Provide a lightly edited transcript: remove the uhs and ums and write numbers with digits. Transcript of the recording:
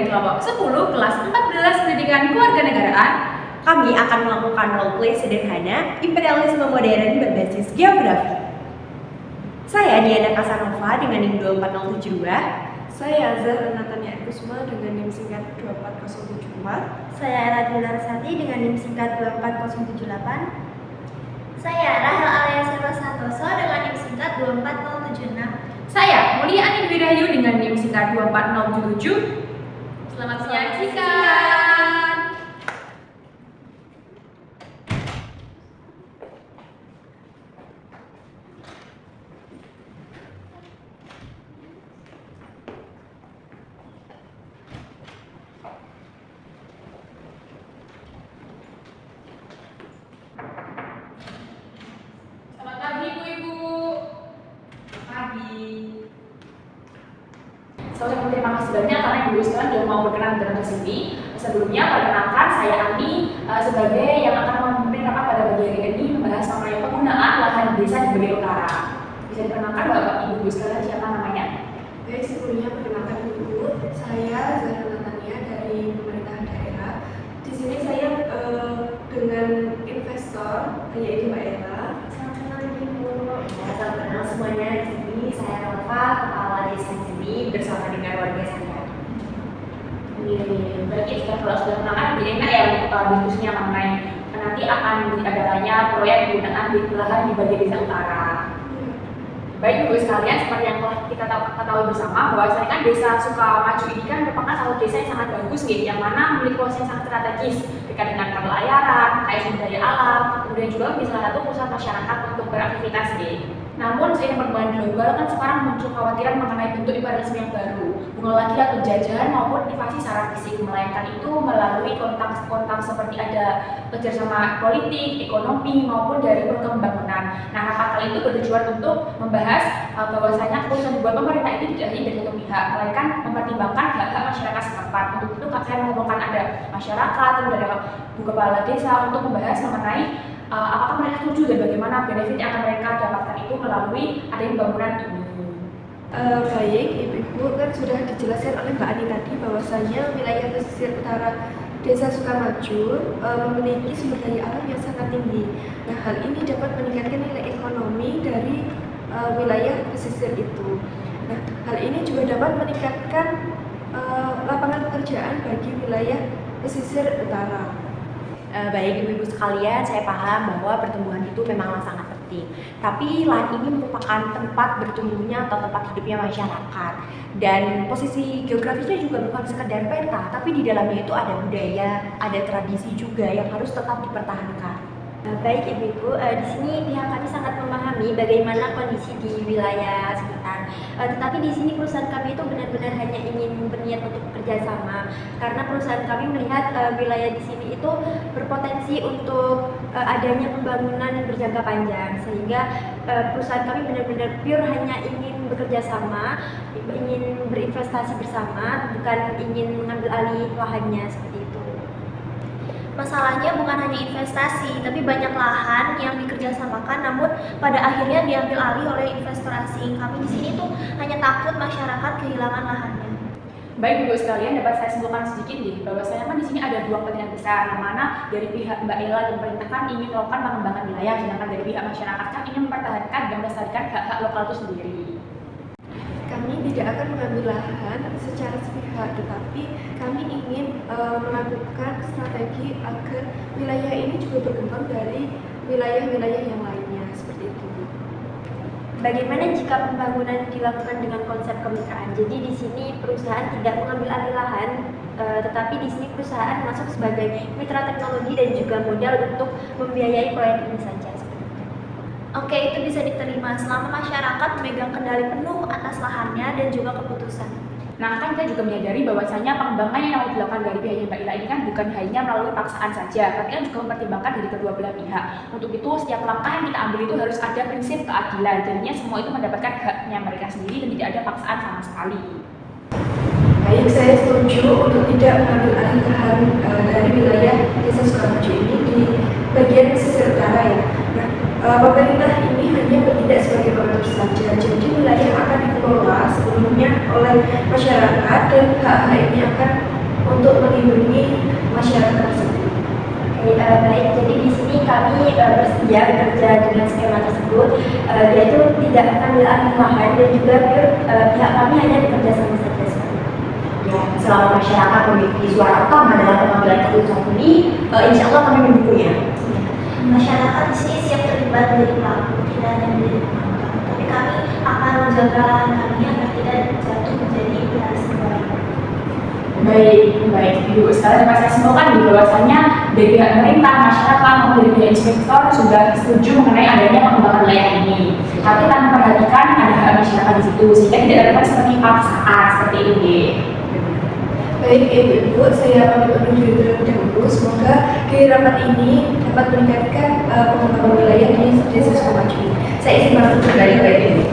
kelompok 10 kelas 14 Pendidikan Kewarganegaraan. Kami akan melakukan roleplay sederhana imperialisme modern berbasis geografi. Saya Diana Kasanova dengan NIM 24072. Saya Zahra Natania Kusma dengan NIM singkat 24074. Saya Radmila Rasati dengan NIM singkat 24078. Saya Rahel Aliasero Santoso dengan NIM singkat 24076. Saya Mulia Anin Wirayu dengan NIM singkat 24077. Selamat menyaksikan. Selamat pagi Ibu-Ibu. Pagi. Saya ucapkan terima kasih banyak karena Ibu sekalian sudah mau berkenan datang ke sini. Sebelumnya, perkenalkan saya Ani sebagai yang akan memimpin rapat pada pagi hari ini membahas mengenai penggunaan lahan desa di bagian utara. Bisa diperkenalkan Bapak Ibu sekalian siapa namanya? Baik, sebelumnya perkenalkan Ibu, saya Zahra Natania dari pemerintah daerah. Di sini saya dengan investor yaitu Mbak Ella. Selamat kenal Ibu. Salam kenal semuanya. Di sini saya Nova, kepala desa di sini bersama dengan warga saya. Berarti kalau sudah kenalan, jadi enak ya untuk diskusinya mengenai nanti akan diadakannya proyek penggunaan lahan di bagian desa utara. Baik Ibu sekalian, seperti yang telah kita ketahui bersama bahwa saya kan desa Sukamaju ini kan merupakan satu desa yang sangat bagus gitu, yang mana memiliki posisi yang sangat strategis dekat dengan pelayaran, kaya sumber daya alam, kemudian juga bisa salah satu pusat masyarakat untuk beraktivitas gitu. Namun seiring perkembangan global kan sekarang muncul kekhawatiran mengenai bentuk imperialisme yang baru, bukan lagi penjajahan maupun invasi secara fisik, melainkan itu melalui kontak seperti ada kerjasama politik, ekonomi maupun dari pembangunan. Nah, rapat kali itu bertujuan untuk membahas bahwasanya keputusan dibuat pemerintah itu tidak hanya dari satu pihak, melainkan mempertimbangkan hak-hak masyarakat setempat. Untuk itu saya mengumpulkan ada masyarakat, kemudian ada Bu Kepala Desa untuk membahas mengenai apakah mereka setuju dan bagaimana benefit yang akan mereka dapatkan itu melalui adanya pembangunan ini. Baik, Ibu kan sudah dijelaskan oleh Mbak Ani tadi bahwasanya wilayah pesisir utara Desa Sukamaju memiliki sumber daya alam yang sangat tinggi. Nah, hal ini dapat meningkatkan nilai ekonomi dari wilayah pesisir itu. Nah, hal ini juga dapat meningkatkan lapangan pekerjaan bagi wilayah pesisir utara. Baik Ibu-Ibu sekalian, saya paham bahwa pertumbuhan itu memanglah sangat penting. Tapi lahan ini merupakan tempat bertumbuhnya atau tempat hidupnya masyarakat. Dan posisi geografisnya juga bukan sekedar peta, tapi di dalamnya itu ada budaya, ada tradisi juga yang harus tetap dipertahankan. Baik Ibu-Ibu, di sini pihak kami sangat memahami bagaimana kondisi di wilayah sekitar. Tetapi di sini perusahaan kami itu benar-benar hanya ingin berniat untuk bekerja sama, karena perusahaan kami melihat wilayah di sini itu berpotensi untuk adanya pembangunan berjangka panjang, sehingga perusahaan kami benar-benar pure hanya ingin bekerja sama, ingin berinvestasi bersama, bukan ingin mengambil alih lahannya seperti itu. Masalahnya bukan hanya investasi, tapi banyak lahan yang dikerjasamakan, namun pada akhirnya diambil alih oleh investor asing. Kami di sini tuh hanya takut masyarakat kehilangan lahannya. Baik Ibu sekalian, dapat saya simpulkan sedikit nih bahwa saya di sini ada dua kepentingan besar, yang mana dari pihak Mbak Ella dan pemerintah kan ingin melakukan pengembangan wilayah, sedangkan dari pihak masyarakat kan ingin mempertahankan dan melestarikan hak-hak lokal itu sendiri. Kami tidak akan mengambil lahan secara sepihak, tetapi kami ingin melakukan strategi agar wilayah ini juga berkembang dari wilayah-wilayah yang lainnya, seperti itu. Bagaimana jika pembangunan dilakukan dengan konsep kemitraan? Jadi di sini perusahaan tidak mengambil alih lahan, tetapi di sini perusahaan masuk sebagai mitra teknologi dan juga modal untuk membiayai proyek ini saja. Oke, itu bisa diterima selama masyarakat memegang kendali penuh atas lahannya dan juga keputusan. Nah, kan kita juga menyadari bahwasanya pengembangan yang dilakukan dari pihaknya Mbak Ila ini kan bukan hanya melalui paksaan saja, tapi kan juga mempertimbangkan dari kedua belah pihak. Untuk itu, setiap langkah yang kita ambil itu harus ada prinsip keadilan. Jadinya semua itu mendapatkan haknya mereka sendiri dan tidak ada paksaan sama sekali. Baik, saya setuju untuk tidak mengambil alih lahan dari wilayah Desa Sukamaju ini di bagian pesisir utara ya. Pemerintah ini hanya bertindak sebagai pengatur saja, jadi wilayah akan dikelola sepenuhnya oleh masyarakat dan hak-hak ini akan untuk melindungi masyarakat tersebut. Oke, baik. Jadi di sini kami bersedia bekerja dengan skema tersebut. Dia itu tidak akan diambil lahan dan juga pihak kami hanya bekerja sama saja. Ya, selama masyarakat memiliki suara utama dalam pengambilan keputusan ini, insya Allah kami mendukungnya. Masyarakat di sini siap terlibat menjadi pelaku, tidak hanya menjadi penonton. Tapi kami akan menjaga lahan kami agar tidak jatuh menjadi pihak sembarangan. Baik, Ibu sekalian dapat saya simpulkan di bahwasannya dari pihak pemerintah, masyarakat maupun dari pihak inspektor sudah setuju mengenai adanya pengembangan wilayah ini. Tapi tanpa memperhatikan ada hak masyarakat di situ, sehingga tidak dapat seperti paksaan seperti ini. Baik Ibu-Ibu, saya pamit undur diri terlebih dahulu. Semoga di rapat ini dapat meningkatkan pengembangan wilayah di Desa Sukamaju. Saya izin pamit undur diri. Baik.